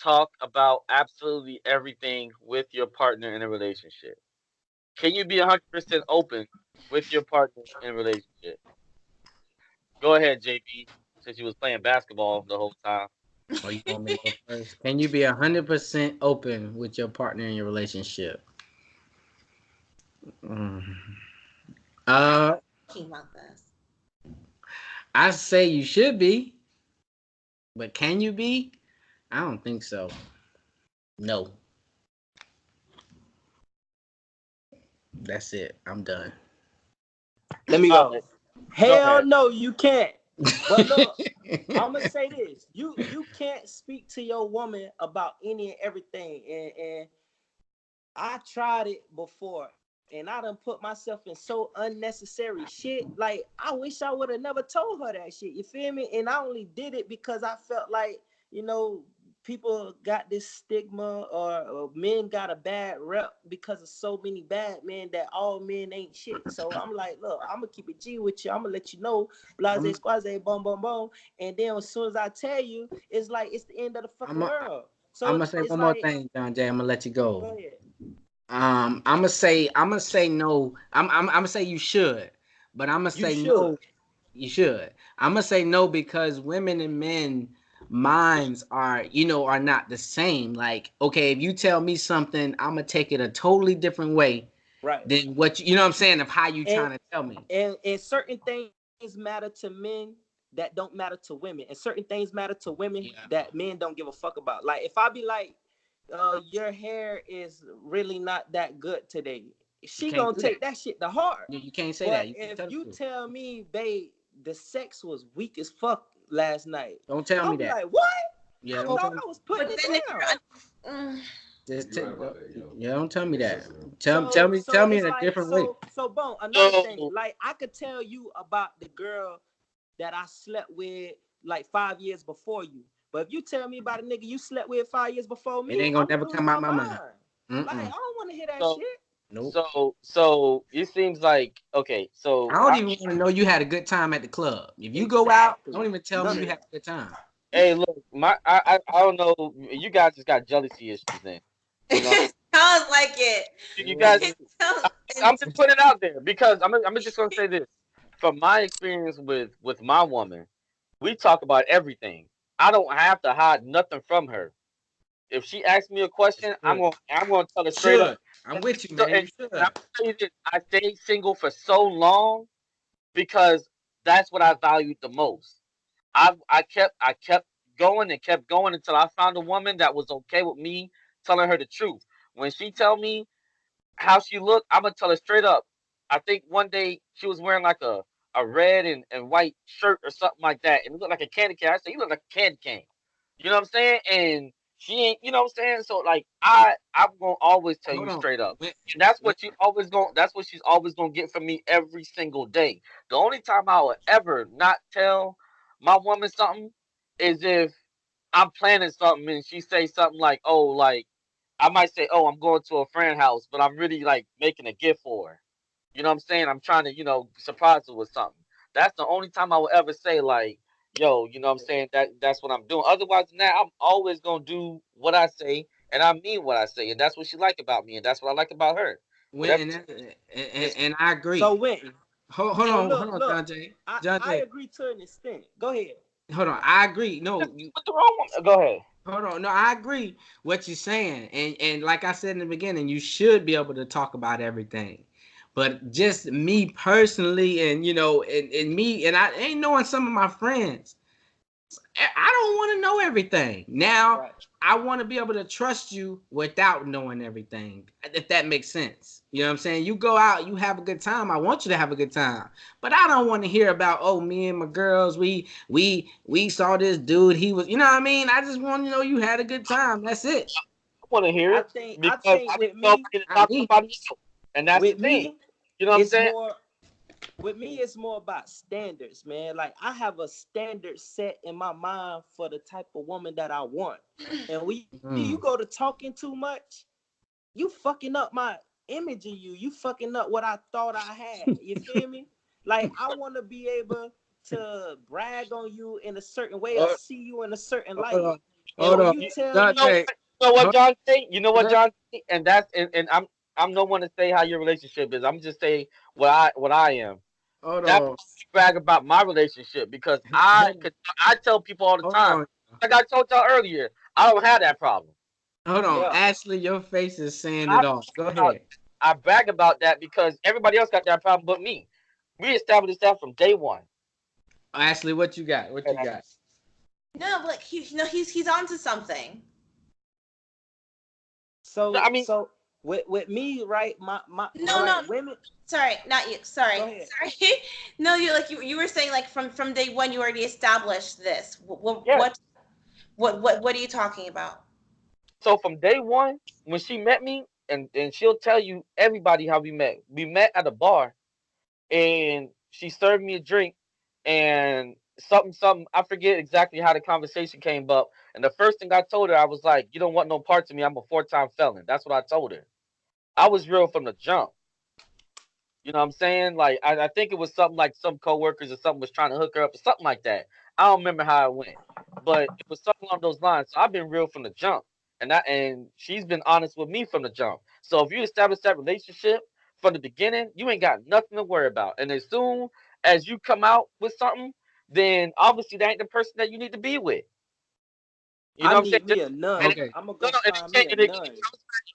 talk about absolutely everything with your partner in a relationship? Can you be 100% open with your partner in a relationship? Go ahead, JP, since you was playing basketball the whole time. Oh, you want me to go first? Can you be 100% open with your partner in your relationship? Mm. Uh, Came out this. I say you should be, but can you be? I don't think so. No, that's it. I'm done. Let me All go. right, go Hell ahead. no, you can't. But look, I'm gonna say this: you can't speak to your woman about any and everything. And I tried it before, and I done put myself in so unnecessary shit. Like I wish I would have never told her that shit. You feel me? And I only did it because I felt like you know people got this stigma or men got a bad rep because of so many bad men that all men ain't shit. So I'm like, look, I'm gonna keep it G with you. I'm gonna let you know, blase I'm, squaze, boom, boom, boom. And then as soon as I tell you, it's like it's the end of the I'm, fucking world. I'm So gonna say it's one more like, thing, John Jay. I'm gonna let you go. go ahead. I'm gonna say no. I'm gonna say you should, but I'm gonna You say should. no. You should. I'm gonna say no because women and men minds are are not the same. Like, okay, if you tell me something, I'm gonna take it a totally different way Right. than what you know what I'm saying of how you And trying to tell me. and certain things matter to men that don't matter to women, and certain things matter to women Yeah. that men don't give a fuck about. Like if I be like, your hair is really not that good today, You she can't gonna do that. take that shit to heart. You can't say that. But You can't if tell the you truth. tell me, babe, the sex was weak as fuck last night, Don't tell I'll me be that. like, what? Yeah, I don't Well, tell thought me. I was putting but it then if down. Just You're right about that, you know. yeah, don't tell me It's that. just Tell me So tell me in it's a like different way. boom. Another thing, So, like I could tell you about the girl that I slept with like 5 years before you. But if you tell me about a nigga you slept with 5 years before It me, ain't gonna I'm never gonna lose come out my my mouth. mind. Like I Mm-mm. don't want to hear that so, shit. Nope. so it seems like okay. I So don't even want to know you had a good time at the club. If you go out, Exactly. don't even tell me None you of had that. a good time. hey, look, I don't know. You guys just got jealousy issues then. You know, sounds like it. you Yeah, guys. yeah. Sounds- I'm and just putting it out there because I'm just gonna say this from my experience with my woman. We talk about everything. I don't have to hide nothing from her. If she asks me a That's question, good. I'm gonna tell her straight up. Should. I'm And with you, so man. You and I'm should. gonna tell you this: I stayed single for so long because that's what I valued the most. I kept going and kept going until I found a woman that was okay with me telling her the truth. When she tell me how she looked, I'm gonna tell her straight up. I think one day she was wearing like a red and white shirt or something like that, and it looked like a candy cane. I said, "You look like a candy cane." You know what I'm saying? And she ain't, you know what I'm saying? So like I'm gonna always tell you Hold on. straight up. When, And that's when, what you always going that's what she's always gonna get from me every single day. The only time I will ever not tell my woman something is if I'm planning something and she say something like, "Oh, like I might say, "Oh, I'm going to a friend house," but I'm really like making a gift for her. You know what I'm saying? I'm trying to, surprise her with something. That's the only time I will ever say like, "Yo," you know what I'm saying? That's what I'm doing. Otherwise than that, I'm always gonna do what I say, and I mean what I say, and that's what she like about me, and that's what I like about her. Whatever and, she is, and I So agree. when so Hold on, look, John Jay. I John I Jay. agree to an extent. Go ahead. Hold on. I agree. what No, you the wrong one? Go ahead. hold on. No, I agree what you're saying. And like I said in the beginning, you should be able to talk about everything. But just me personally and and me and I ain't knowing some of my friends. I don't want to know everything. Now, Right. I want to be able to trust you without knowing everything, if that makes sense. You know what I'm saying? You go out, you have a good time. I want you to have a good time. But I don't want to hear about, oh, me and my girls, we saw this dude, he was, you know what I mean? I just want to know you had a good time. That's it. I want to hear I it think I because think I with didn't know if me, I get to Not talk to me. somebody else, and that's the with thing. me, You know what I'm it's saying? more with me, it's more about standards, man. Like I have a standard set in my mind for the type of woman that I want. And when you go to Mm. talking too much, you fucking up my image of you. You fucking up what I thought I had. You feel me? Like I want to be able to brag on you in a certain way or Uh, see you in a certain hold light. on. Hold on, you tell me, Dante. You know what, Hold John say? You know what, on. John say? And I'm no one to say how your relationship is. I'm just saying what I am. Hold That's on. why I brag about my relationship because I tell people all the Hold time. on. Like I told y'all earlier, I don't have that problem. Hold on. yeah. Ashley, your face is saying I it all. Go brag about ahead. I brag about that because everybody else got that problem but me. We established that from day one. Ashley, what you got? What you got? No, but he's onto something. So I mean, so with me, right? My No, right no, women. sorry, not you. Go Sorry, ahead. sorry. No, you were saying like from day one you already established this. yeah. What are you talking about? So from day one, when she met me, and she'll tell you everybody how we met. We met at a bar, and she served me a drink, and something. I forget exactly how the conversation came up. And the first thing I told her, I was like, "You don't want no parts of me. I'm a 4-time felon." That's what I told her. I was real from the jump. You know what I'm saying? Like I think it was something like some coworkers or something was trying to hook her up or something like that. I don't remember how it went, but it was something along those lines. So I've been real from the jump, and she's been honest with me from the jump. So if you establish that relationship from the beginning, you ain't got nothing to worry about. And as soon as you come out with something, then obviously that ain't the person that you need to be with. You I know what I'm saying? need me a nun. And Okay. I'm gonna no, go no, find me a and it nun.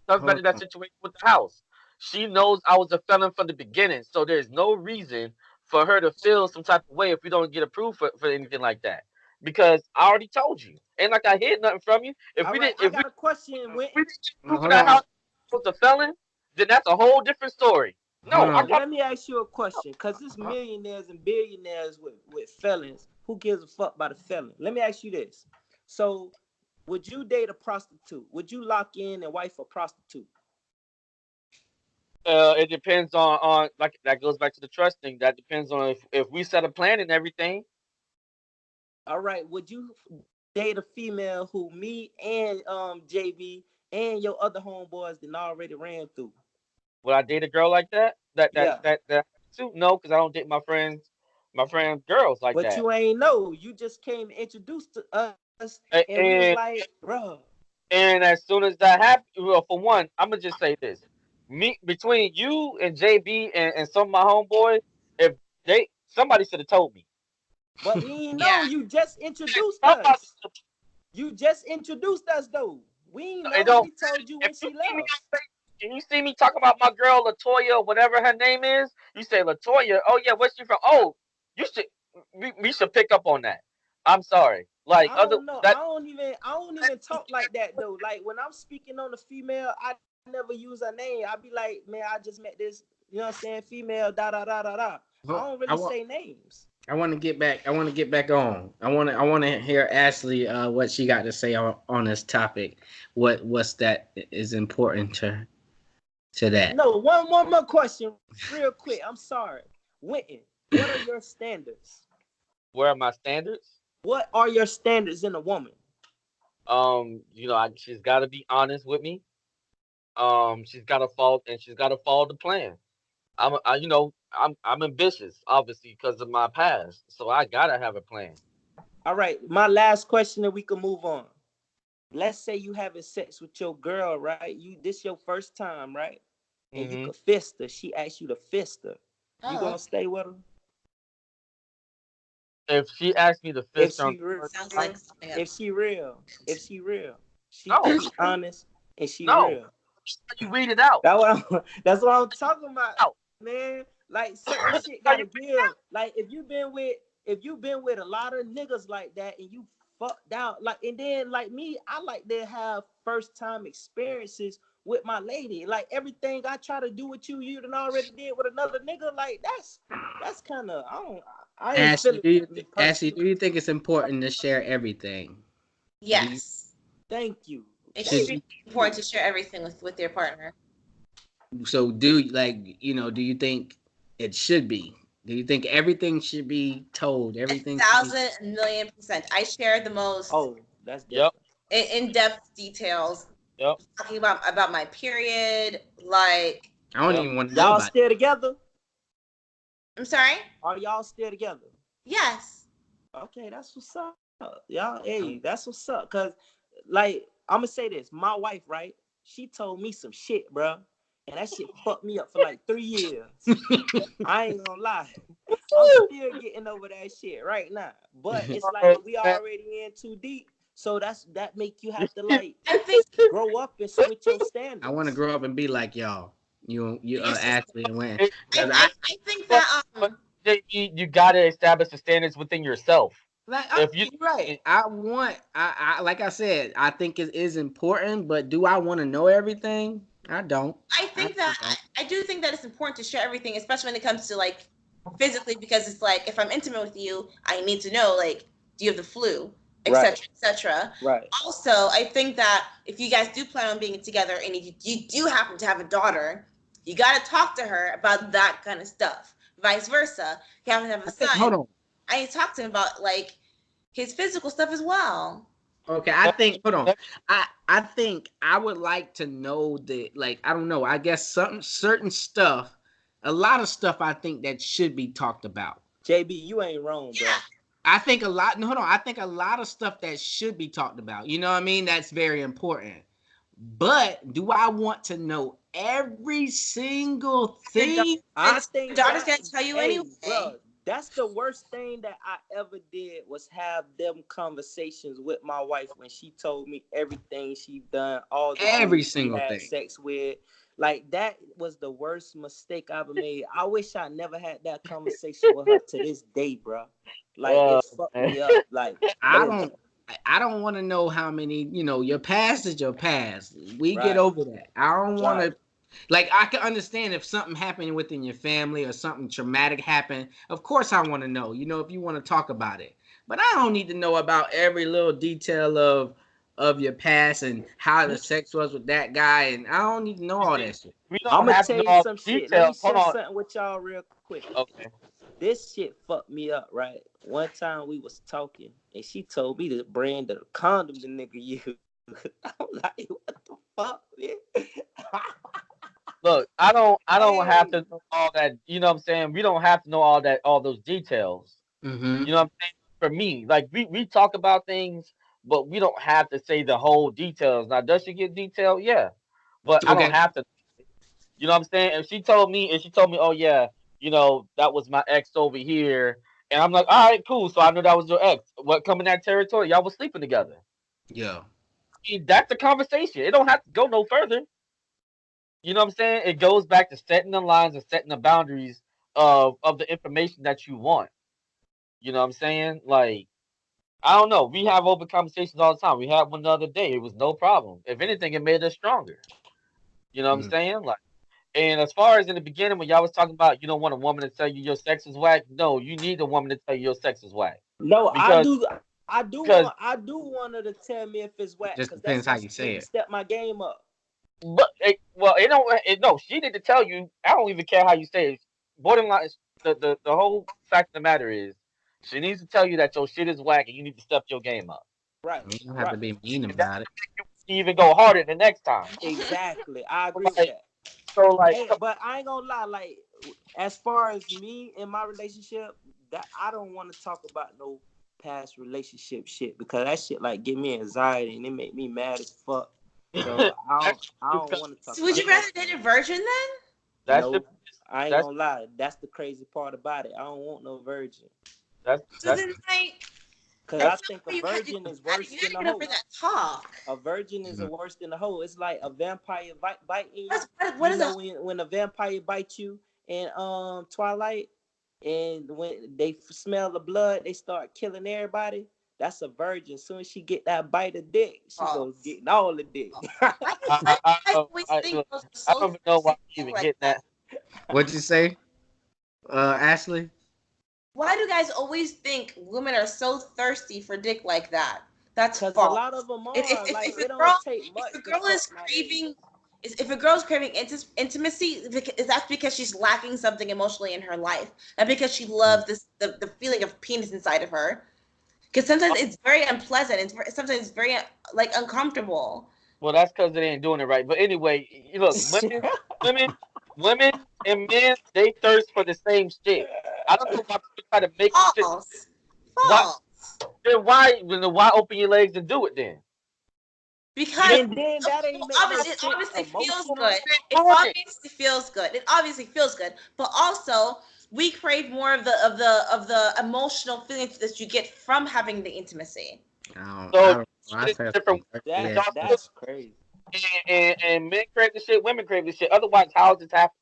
goes back Hold to that on. situation with the house. She knows I was a felon from the beginning, so there's no reason for her to feel some type of way if we don't get approved for anything like that. Because I already told you, ain't like I hid nothing from you. All right, I If got a question, we Wynton. didn't get approved for Hold that on. house, I was a felon, then that's a whole different story. Hold No, I'm on. Let talking. me ask you a question, cause there's Huh? millionaires and billionaires with felons. Who gives a fuck about a felon? Let me ask you this. So, would you date a prostitute? Would you lock in and wife a prostitute? It depends on like that goes back to the trust thing. That depends on if we set a plan and everything. All right. Would you date a female who me and JB and your other homeboys then already ran through? Would I date a girl like that? Yeah. Too? No, because I don't date my friends girls like But that. you ain't know. You just came and introduced to us, A- and we was And like, bruh. and as soon as that happened, well, for one, I'm gonna just say this: me between you and JB and some of my homeboys, if they somebody should have told me. But we ain't Yeah. know. You just introduced Somebody, us. You just introduced us though. We ain't it know. don't. We told you If when you she see me left. on Facebook and you see me talk about my girl Latoya, or whatever her name is, you say Latoya. Oh yeah, where's she from? Oh, you should. We should pick up on that. I'm sorry. Like I other don't know. that I don't even talk like that though. Like when I'm speaking on a female, I never use her name. I be like, man, I just met this, you know what I'm saying, female, da da da da da. I don't I really want. say names. I want to get back. I want to get back on. I want to hear Ashley what she got to say on this topic. What's that is important to that. No, one more question, real quick. I'm sorry. Wynton, what are your standards? where are my standards? What are your standards in a woman? She's got to be honest with me. She's got to follow the plan. I'm ambitious, obviously, because of my past. So I gotta have a plan. All right, my last question, and we can move on. Let's say you having sex with your girl, right? You this your first time, right? And you Hmm. could fist her. She asks you to fist her. You Oh, gonna stay with her? If she asked me to If fist her, she real, sounds like something. no, she honest and she no. real. You weed it out. That's what I'm talking about, Out. man. Like certain shit How you gotta weed give. Like if you been with a lot of niggas like that and you fucked out, like and then like me, I like to have first time experiences with my lady. Like everything I try to do with you, you done already did with another nigga. Like that's kind of I ain't Ashley, feeling me Ashley, personally. do you think it's important to share everything? Do you Yes. Thank you. should Thank Extremely you important you. to share everything with your partner. so do you think it should be? Do you think everything should be told? A Everything should be. thousand million percent. I share the most Oh, that's Yep. different. in-depth details Yep. talking about my period. Like, I don't Yep. even want to know Y'all about it. still together? I'm sorry. Are y'all still together? Yes. Okay, that's what's up. Y'all, hey, that's what's up. Cause like I'm gonna say this. My wife, right? She told me some shit, bro, and that shit fucked me up for like 3 years. I ain't gonna lie. I'm still getting over that shit right now. But it's like we already in too deep. So that make you have to like I think grow up and switch your standards. I want to grow up and be like y'all. You Ashley and Wynn. I think that But JB, you gotta establish the standards within yourself. Like, If you you're right. I like I said, I think it is important, but do I want to know everything? I don't. I think that I do think that it's important to share everything, especially when it comes to like physically, because it's like if I'm intimate with you, I need to know like, do you have the flu, etc., etc. Right. Also, I think that if you guys do plan on being together and you do happen to have a daughter, you got to talk to her about that kind of stuff. Vice versa, if you happen to have a son, Hold on. I need to talk to him about like his physical stuff as well. Okay, I think hold on. I think I would like to know that, like, I don't know, I guess certain stuff, a lot of stuff I think that should be talked about. JB, you ain't wrong, bro. Yeah. I think a lot no, hold on, I think a lot of stuff that should be talked about. You know what I mean? That's very important. But do I want to know every single thing? I think daughter's gonna tell you anyway. Bro, that's the worst thing that I ever did was have them conversations with my wife when she told me everything she done, all the Every dudes single she had thing. sex with. Like that was the worst mistake I ever made. I wish I never had that conversation with her to this day, bro. Like it fucked me up. Like I don't want to know how many, your past is your past. We Right. get over that. I don't want Right. to, like, I can understand if something happened within your family or something traumatic happened. Of course, I want to know, if you want to talk about it. But I don't need to know about every little detail of your past and how the sex was with that guy. And I don't need to know all that shit. We I'm don't gonna have tell to know you all some the shit. Let me details. Hold share on. something with y'all real quick. Okay. This shit fucked me up, right? One time we was talking and she told me the brand of the condom the nigga used. I'm like, what the fuck, man? Look, I don't have Hey. to know all that. You know what I'm saying? We don't have to know all those details. Mm-hmm. You know what I'm saying? For me, like we talk about things, but we don't have to say the whole details. Now, does she get detailed? Yeah, but I don't Okay. have to. You know what I'm saying? If she told me, oh yeah, that was my ex over here, and I'm like, all right, cool. So I know that was your ex. What come in that territory? Y'all was sleeping together. Yeah. I mean, that's the conversation. It don't have to go no further. You know what I'm saying? It goes back to setting the lines and setting the boundaries of the information that you want. You know what I'm saying? Like, I don't know. We have open conversations all the time. We had one the other day. It was no problem. If anything, it made us stronger. You know what I'm saying? Like, and as far as in the beginning, when y'all was talking about you don't want a woman to tell you your sex is whack, no, you need a woman to tell you your sex is whack. No, Because I do because want her to tell me if it's whack, Just because depends that's how gonna you say it. step my game up. but it don't no, she need to tell you. I don't even care how you say it. Borderline, the whole fact of the matter is, she needs to tell you that your shit is whack and you need to step your game up. Right, You don't have to right. be mean And that about it. you even go harder the next time. Exactly. I agree with Like, that. so like, Hey, but I ain't gonna lie, like as far as me and my relationship, that I don't want to talk about no past relationship shit, because that shit like give me anxiety and it make me mad as fuck. So I don't want to talk So would about you rather date a virgin then? that should no. I ain't that's gonna lie. That's the crazy part about it. I don't want no virgin. So that's then like Cause I that's think not a you had to virgin is worse you had than to a get hoe. over that talk. A virgin is worse than a hoe. It's like a vampire biting you. What You is know that? when a vampire bites you in Twilight, and when they smell the blood, they start killing everybody. That's a virgin. As soon as she get that bite of dick, she goes getting all the dick. I always think look, girls are I so don't even know why you thirsty even like getting that. that. What'd you say, Ashley? Why do guys always think women are so thirsty for dick like that? That's Cause a false. lot of them If, are if, like if it a don't girl take much if a to girl is fuck nowadays. craving if a girl's craving intimacy, that's because she's lacking something emotionally in her life, and because she loves the feeling of penis inside of her. Because sometimes it's very unpleasant. Sometimes it's very like uncomfortable. Well, that's because they ain't doing it right. But anyway, you look, women, women, and men, they thirst for the same shit. I don't know why people try to make shit. False. Why? False. Then why open your legs and do it then? Because And then that ain't make no it sense obviously feels emotional. good. It obviously feels good. It obviously feels good. But also, we crave more of the emotional feelings that you get from having the intimacy. So I it's feel different. yeah. That's crazy. And men crave the shit, women crave the shit. Otherwise, how is this happening?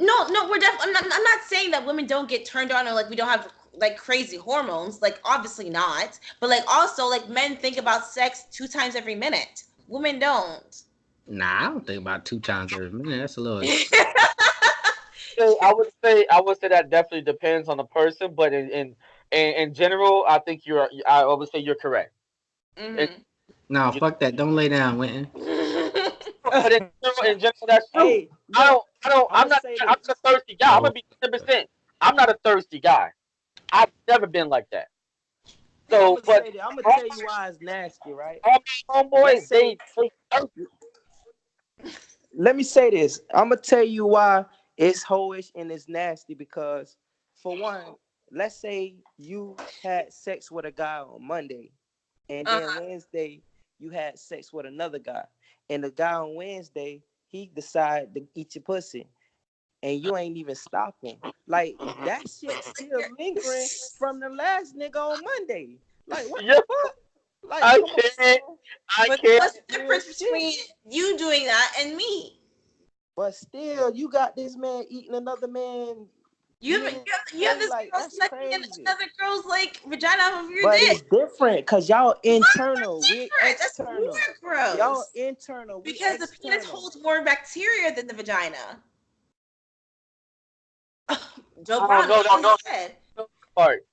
No, we're definitely. I'm not saying that women don't get turned on or like we don't have like crazy hormones. Like obviously not. But like also like men think about sex 2 times every minute. Women don't. Nah, I don't think about 2 times every minute. That's a little. So I would say that definitely depends on the person, but in general, I think I would say you're correct. And, Mm-hmm. No, you fuck that. Don't lay down, Winton. know, but in general, that's true. Hey, look, I'm gonna say I'm this. not a thirsty guy. I'm Oh, gonna be 100%. I'm not a thirsty guy. I've never been like that. I'm So, gonna but say that. I'm gonna all tell you why it's nasty, right? my Let's homeboys, say, they thirsty. let me say this. I'm gonna tell you why it's hoish and it's nasty because, for one, let's say you had sex with a guy on Monday, and then Uh-huh. Wednesday you had sex with another guy, and the guy on Wednesday he decided to eat your pussy, and you ain't even stop him. Like that shit still lingering from the last nigga on Monday. Like what the Yeah, fuck? Like I come on, can't. man. I But can't. what's the That's real difference shit. between you doing that and me? But still, you got this man eating another man You have DNA. this Like girl that's sucking in crazy. another girl's like vagina off of your But dick. it's different because y'all What's internal. We different? That's external. more Y'all gross. internal. We Because the penis external. holds more bacteria than the vagina. Joe I don't Brown know always said. that part.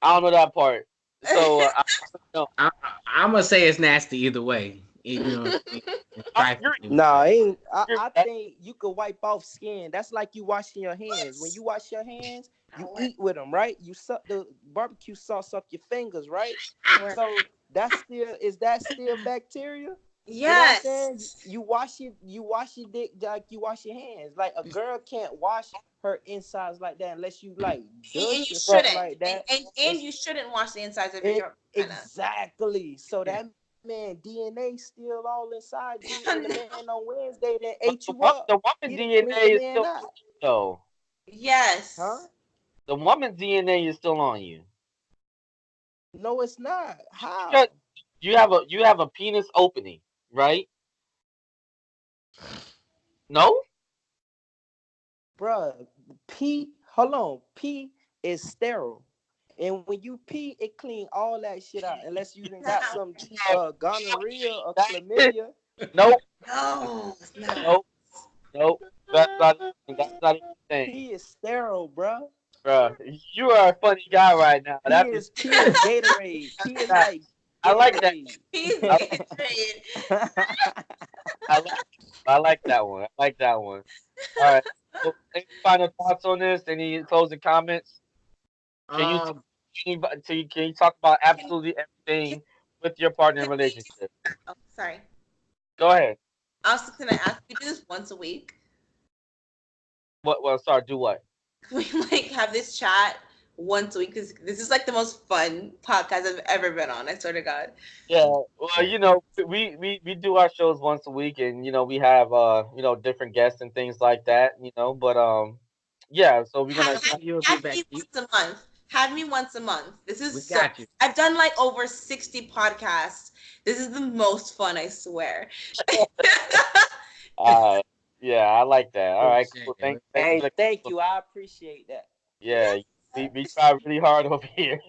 I don't know that part. So I don't know. I, I'm gonna say it's nasty either way. You know, it's I agree. trifling. Nah, ain't. I agree with I that. think you could wipe off skin. That's like you washing your hands. When you wash your hands, you eat with them, right? You suck the barbecue sauce off your fingers, right? So that's still is that still bacteria? You know what I'm saying? Yes. You wash your dick like you wash your hands. Like a girl can't wash her insides like that unless you like And douche you or something shouldn't. like that. And It's you shouldn't wash the insides of it your vagina. exactly. So Yeah. that man DNA still all inside you, and the No. man on Wednesday that But ate you up. the woman He done cleaned DNA the is man still out, though. huh? Yes. The woman's DNA is still on you. No, it's not. Because How, you have a penis opening, right? No? bruh? Pee. Hold on. Pee is sterile. And when you pee, it clean all that shit out. Unless you done got some Uh, gonorrhea or that- chlamydia. nope, No, it's not. nope, nope. That's not even a thing. Pee is sterile, bruh. Bruh, you are a funny guy right now. Pee is Gatorade. Pee is That, like I like that. Gatorade. He's I, getting trade. I like I like that one. I like that one. All right. So, any final thoughts on this? Any closing comments? Can you Um, can you talk about Can, absolutely can, everything with your partner in can we? relationship? Oh, sorry. Go ahead. I was just gonna ask. We do this once a week. What? Well, sorry. Do what? We like have this chat once a week because this is like the most fun podcast I've ever been on. I swear to God. Yeah. Well, you know, we do our shows once a week, and you know, we have different guests and things like that. You know, but yeah. So we're gonna. you'll be Have back. me once a month. Have me once a month. This is We so. got you. I've done like over 60 podcasts. This is the most fun, I swear. Uh, yeah, I like that. All right, cool. Thanks for Hey, the. thank you. I appreciate that. Yeah, we try really hard over here.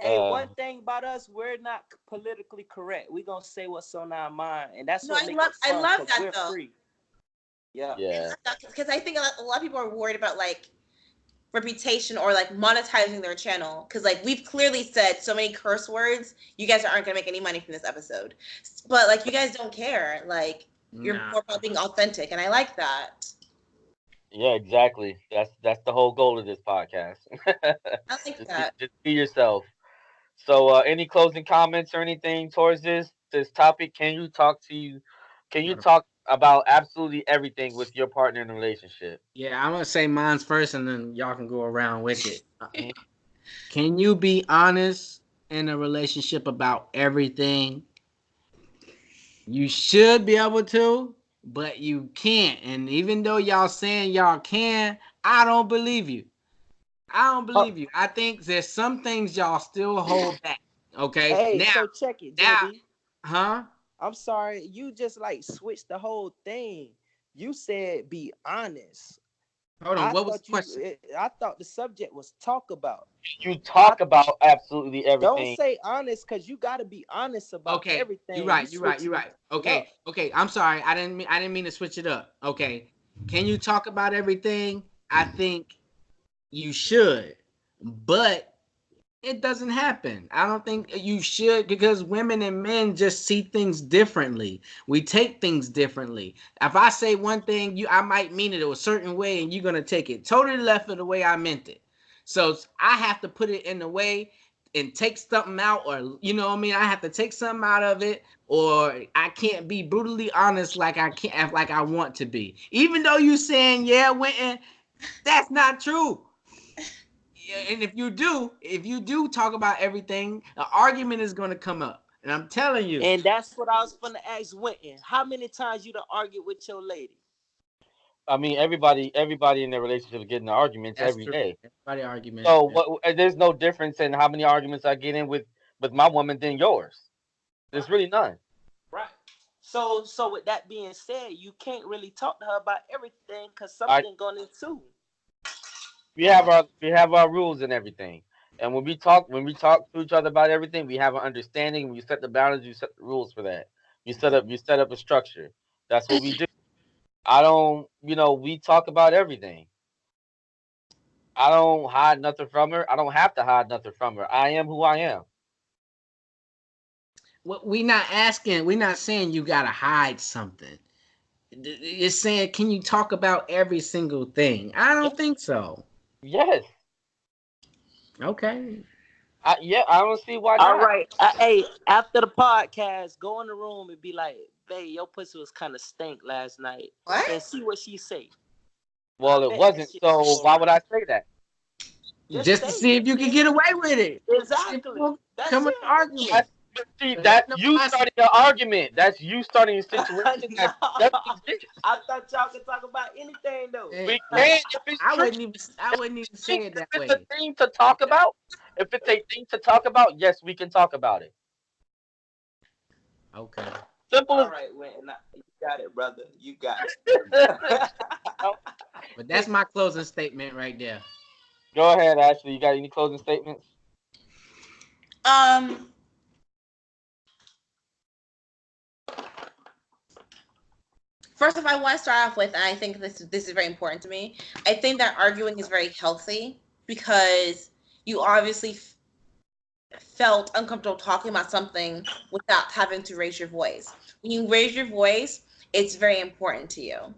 Hey, uh, one thing about us, we're not politically correct. We're gonna say what's on our mind, and that's No, what makes it I fun love because that we're though. free. Yeah. yeah. Because I think a lot of people are worried about like reputation or like monetizing their channel because like we've clearly said so many curse words, you guys aren't gonna make any money from this episode, but like you guys don't care, like you're Nah. more about being authentic, and I like that. Yeah, exactly. That's the whole goal of this podcast. I like that. Just be yourself. So, any closing comments or anything towards this topic? Can you talk about absolutely everything with your partner in a relationship? Yeah, I'm gonna say mine's first, and then y'all can go around with it. Mhm. Can you be honest in a relationship about everything. You should be able to, but you can't. And even though y'all saying y'all can, I don't believe you. I don't Uh, believe you. I think there's some things y'all still hold back. Okay. Hey, Now, so check it, now, JB. huh? I'm sorry, you just like switched the whole thing. You said be honest. Hold on. I What was the thought you. question? I thought the subject was talk about. you I talk about absolutely don't everything. say honest because you got to be honest about Okay, you're everything. You right. You're right. You're switching right. it up. Okay. Okay. I'm sorry. I didn't mean to switch it up. Okay. Can you talk about everything? I think you should, but it doesn't happen. I don't think you should because women and men just see things differently. We take things differently. If I say one thing, I might mean it a certain way, and you're gonna take it totally left of the way I meant it. So I have to put it in a way and take something out, or you know what I mean. I have to take something out of it, or I can't be brutally honest like I can't, like I want to be. Even though you saying yeah, Winton, that's not true. Yeah, and if you do talk about everything, an argument is going to come up. And I'm telling you, And that's what I was gonna ask Winton. How many times you done argued with your lady? I mean, everybody in their relationship is getting in arguments that's every true. day. Everybody argument. So Yeah. there's no difference in how many arguments I get in with my woman than yours. There's Right. really none. Right. So with that being said, you can't really talk to her about everything because I something going into. we have our rules and everything. And when we talk to each other about everything, we have an understanding. We set the boundaries. You set the rules for that. You set up a structure. That's what we do. I don't. We talk about everything. I don't hide nothing from her. I don't have to hide nothing from her. I am who I am. We not asking. We're not saying you gotta hide something. It's saying, can you talk about every single thing? I Yeah. don't think so. Yes. Okay. Yeah. I don't see why All not. right. Hey, after the podcast, go in the room and be like, "Babe, your pussy was kind of stink last night," and What? see what she say. I Well, it bet that wasn't. shit So go why around. would I say that? Just Just to say see if it. you can get away with it. See if you Exactly. won't That's come with an it. argument. That's see But ain't that no you I starting an argument. That's you starting a situation No, that doesn't exist. I thought y'all could talk about anything though. We Like, can if it's true. I wouldn't even say it If that it's a way. thing to talk about, if it's a thing to talk about, yes, we can talk about it. Okay. Simple All as right, Wayne, you got it, brother. You got that. it. But that's my closing statement right there. Go ahead, Ashley. You got any closing statements? Um, First of all, I want to start off with, and I think this is very important to me. I think that arguing is very healthy because you obviously felt uncomfortable talking about something without having to raise your voice. When you raise your voice, it's very important to you.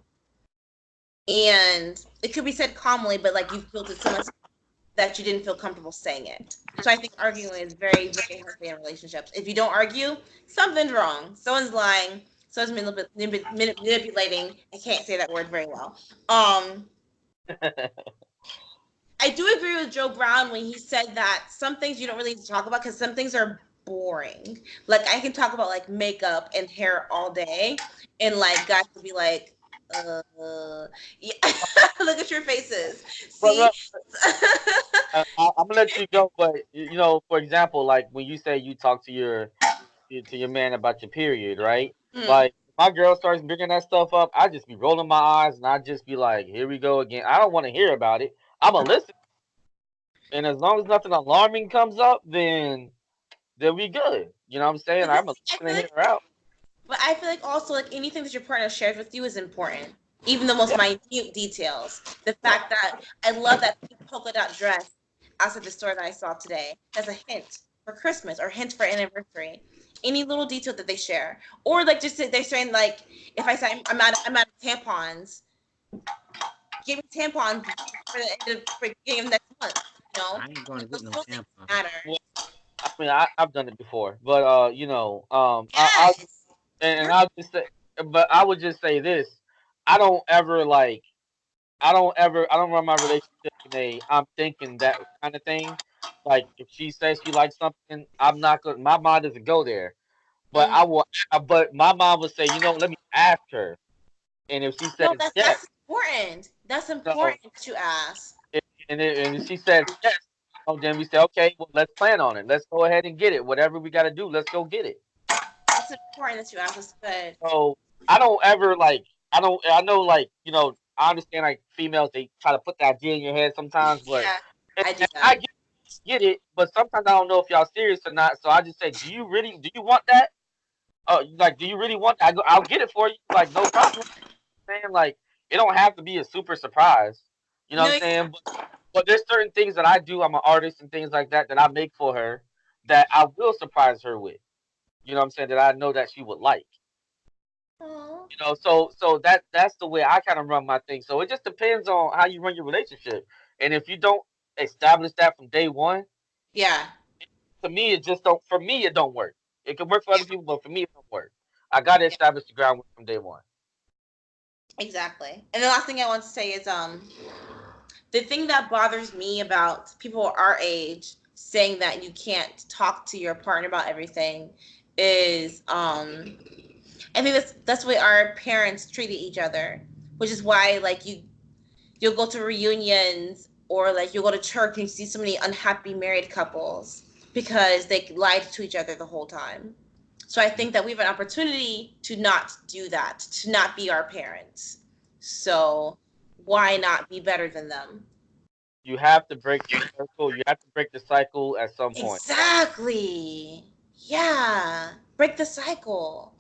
And it could be said calmly, but like you felt it so much that you didn't feel comfortable saying it. So I think arguing is very, very healthy in relationships. If you don't argue, something's wrong. Someone's lying. Someone's manipulating. I can't say that word very well. I do agree with Joe Brown when he said that some things you don't really need to talk about because some things are boring. Like I can talk about like makeup and hair all day, and like guys will be like, yeah. Look at your faces. But See, I'm gonna let you go. But for example, like when you say you talk to your man about your period, right? Hmm. Like my girl starts bringing that stuff up, I just be rolling my eyes and I just be like, "Here we go again." I don't want to hear about it. I'm gonna listen, and as long as nothing alarming comes up, then we good. You know what I'm saying? But I'm gonna this, I listen feel and hear like, her out. but I feel like also like anything that your partner shares with you is important, even the most Yeah, minute details. The yeah. fact that I love that pink polka dot dress outside the store that I saw today as a hint for Christmas or hint for anniversary. Any little detail that they share, or like just they're saying like if I say I'm out of tampons, give me tampons for the end of for beginning of next month. You know, I ain't going to get those no little things tampon. matter. Well, I mean, I've done it before, but I'll Yes, and you're I'll just say, but I would just say this: I don't ever I don't run my relationship in a I'm thinking that kind of thing. Like if she says she likes something, I'm not gonna. My mind doesn't go there. But Mhm. I will. But my mom would say, let me ask her. And if she No, says that's yes, that's important. That's so important that you ask. and if she says yes, then we say, okay, well, let's plan on it. Let's go ahead and get it. Whatever we got to do, let's go get it. That's important that you ask. That's good. So I don't ever like. I don't. I know, like I understand like females they try to put the idea in your head sometimes, but Yeah, I do and that. I get it. But sometimes I don't know if y'all serious or not. So I just say, do you want that? Like, do you really want? I'll get it for you. Like, no problem. Saying like it don't have to be a super surprise. You know what No, I'm yeah. saying? But there's certain things that I do. I'm an artist and things like that that I make for her that I will surprise her with. You know what I'm saying? That I know that she would like. Aw. So that's the way I kind of run my thing. So it just depends on how you run your relationship. And if you don't establish that from day one, Yeah, to me it just don't. For me, it don't work. It can work for other people, but for me, it don't work. I got to yeah, establish the groundwork from day one. exactly. And the last thing I want to say is the thing that bothers me about people our age saying that you can't talk to your partner about everything is I think that's the way our parents treated each other, which is why like you'll go to reunions or like you'll go to church and you see so many unhappy married couples because they lied to each other the whole time. So I think that we have an opportunity to not do that, to not be our parents. So why not be better than them? You have to break the circle. You have to break the cycle at some point. Exactly. Yeah. Break the cycle.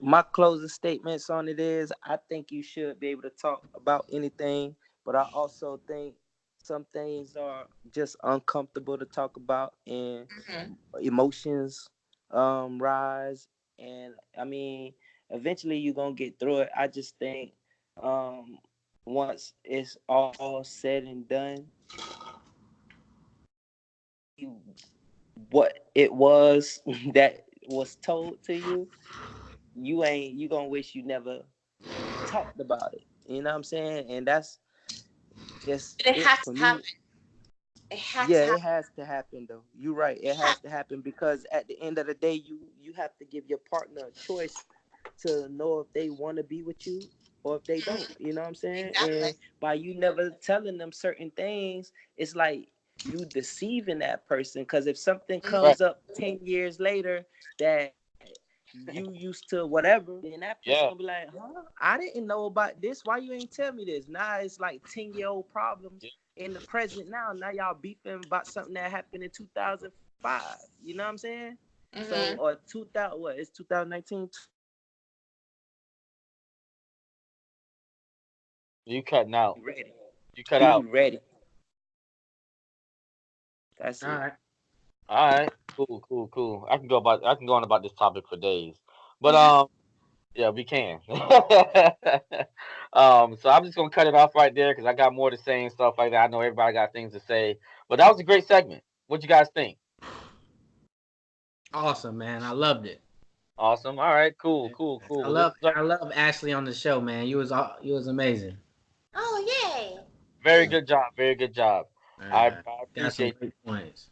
My closing statements on it is I think you should be able to talk about anything, but I also think some things are just uncomfortable to talk about and Mhm. emotions rise, and I mean eventually you're gonna get through it. I just think um once it's all said and done, what it was that was told to you, you gonna wish you never talked about it. You know what I'm saying? And that's just But it it has for to happen. me. It has Yeah, to it happen. has to happen though. You're right. It Yeah. has to happen because at the end of the day, you have to give your partner a choice to know if they want to be with you or if they don't. Mhm. You know what I'm saying? Exactly. And by you never telling them certain things, it's like you deceiving that person. Because if something Mhm. Right. comes up 10 years later that you used to whatever, then that person gonna Yeah. be like, huh? I didn't know about this. Why you ain't tell me this? Now it's like 10-year-old problems Yeah. in the present now. Now y'all beefing about something that happened in 2005. You know what I'm saying? So or Mhm. 2000, what? It's 2019. You cutting out. Be ready. You cut Be out. ready. That's All it. right. All right. Cool. Cool. Cool. I can go on about this topic for days. But Mhm. yeah, we can. So I'm just gonna cut it off right there because I got more to say and stuff like that. I know everybody got things to say, but that was a great segment. What you guys think? Awesome, man. I loved it. Awesome. All right. Cool. Cool. Cool. I Well, this love is a I love Ashley on the show, man. You was amazing. Oh, yay. very good job. Very good job. I Got some appreciate. great points.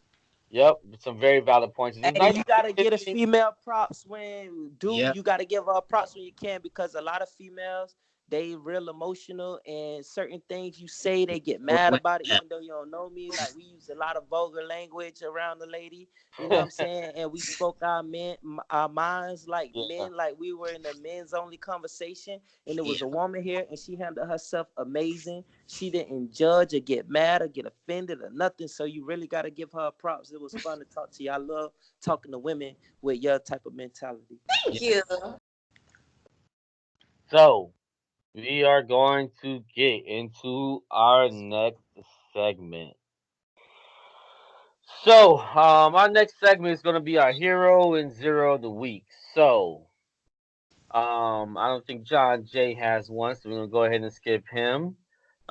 Yep, some very valid points. It's Hey, nice you to gotta hear get a anything. female props when do Yep. you gotta give her props when you can because a lot of females they real emotional and certain things you say they get mad about it Yeah. even though you don't know me. Like we use a lot of vulgar language around the lady, you know what I'm saying? And we spoke our minds like Yeah. men, like we were in a men's only conversation. And there was a woman here, and she handled herself amazing. She didn't judge or get mad or get offended or nothing. So you really got to give her props. It was fun to talk to you. I love talking to women with your type of mentality. Thank Yeah. you. So we are going to get into our next segment. So, our next segment is going to be our hero and zero of the week. So, I don't think John Jay has one, so we're going to go ahead and skip him.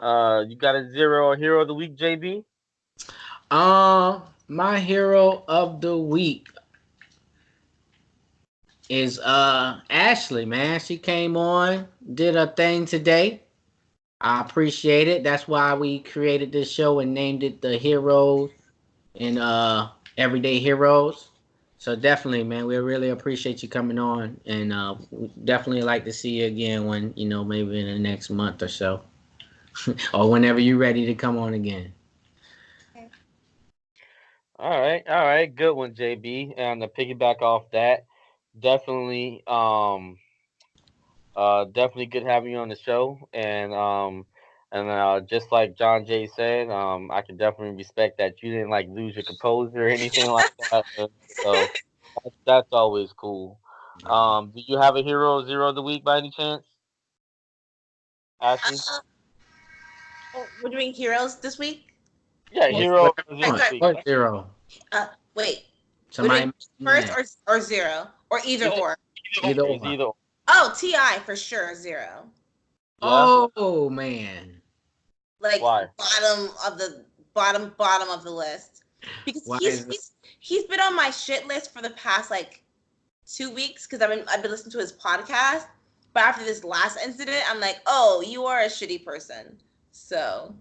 You got a zero or hero of the week, JB? My hero of the week is Ashley, man. She came on, did her thing today. I appreciate it. That's why we created this show and named it the Heroes in Everyday Heroes. So definitely, man, we really appreciate you coming on, and we definitely like to see you again when maybe in the next month or so, or whenever you're ready to come on again. All right, good one, JB. And to piggyback off that, definitely, definitely good having you on the show. And just like John Jay said, I can definitely respect that you didn't like lose your composure or anything like that. So that's always cool. Do you have a hero zero of the week by any chance, Ashley? We're doing heroes this week. Yeah, Yeah, hero whatever you zero Sorry, this want. sorry. week. Or zero. Wait. We're Somebody doing mention first that. or zero or either Either, or. Either either or. It's or. either or. Oh, Ti for sure zero. Yeah. Oh man, Like Why? bottom of the list because why he's is that? he's he's been on my shit list for the past like 2 weeks because I've been listening to his podcast. But after this last incident, I'm like, oh, you are a shitty person. So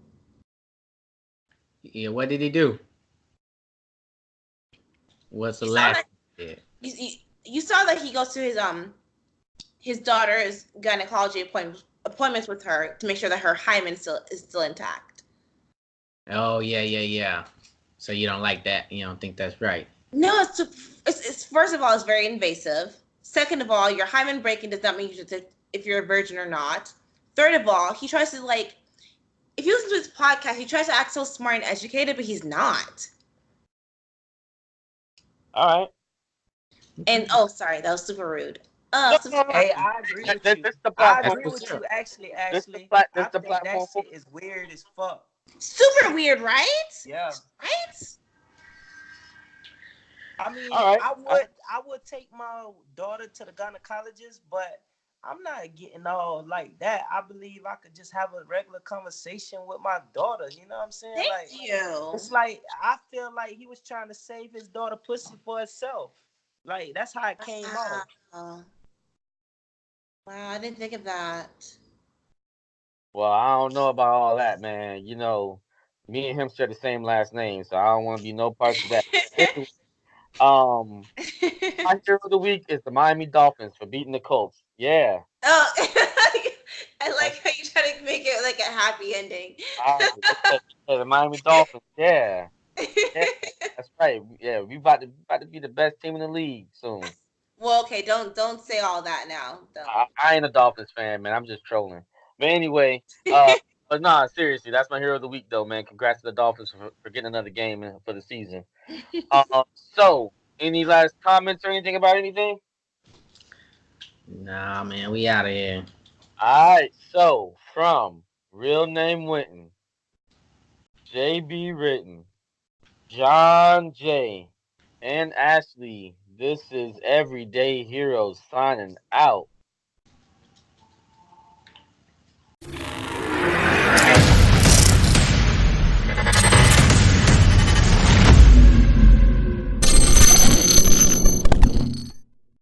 Yeah, what did he do? What's the you saw last that thing he did? you saw that he goes to his daughter's gynecology appointments with her to make sure that her hymen is still intact. Oh yeah, yeah, yeah. So you don't like that? You don't think that's right? No, it's first of all, it's very invasive. Second of all, your hymen breaking does not mean you should take if you're a virgin or not. Third of all, he tries to like if you listen to his podcast, he tries to act so smart and educated, but he's not. All right. And Okay. oh, sorry, that was super rude. No, Super no, no. Hey, I agree with This, you. this is the I That's platform. agree what's with up. you, actually, This the Ashley. this I the think that platform for shit is weird as fuck. super weird, right? Yeah. Right? I mean, All right. I would take my daughter to the gynecologist, but I'm not getting all like that. I believe I could just have a regular conversation with my daughter. You know what I'm saying? Thank Like, you. it's like I feel like he was trying to save his daughter pussy for himself. Like that's how it came off. Wow. Wow, I didn't think of that. Well, I don't know about all that, man. Me and him share the same last name, so I don't want to be no parts of that. Anyway, um, my hero of the week is the Miami Dolphins for beating the Colts. Yeah, Oh, I that's like how you try to make it like a happy ending. right. Yeah, the Miami Dolphins. Yeah, yeah, that's right. Yeah, we about to be the best team in the league soon. Well, okay, don't say all that now. Don't. I ain't a Dolphins fan, man. I'm just trolling. But anyway, uh, but nah, seriously, that's my hero of the week, though, man. Congrats to the Dolphins for getting another game for the season. So any last comments or anything about anything? Nah, man, we out of here. All right. So from Real Name Wynton, JB Written, John J, and Ashley, this is Everyday Heroes signing out.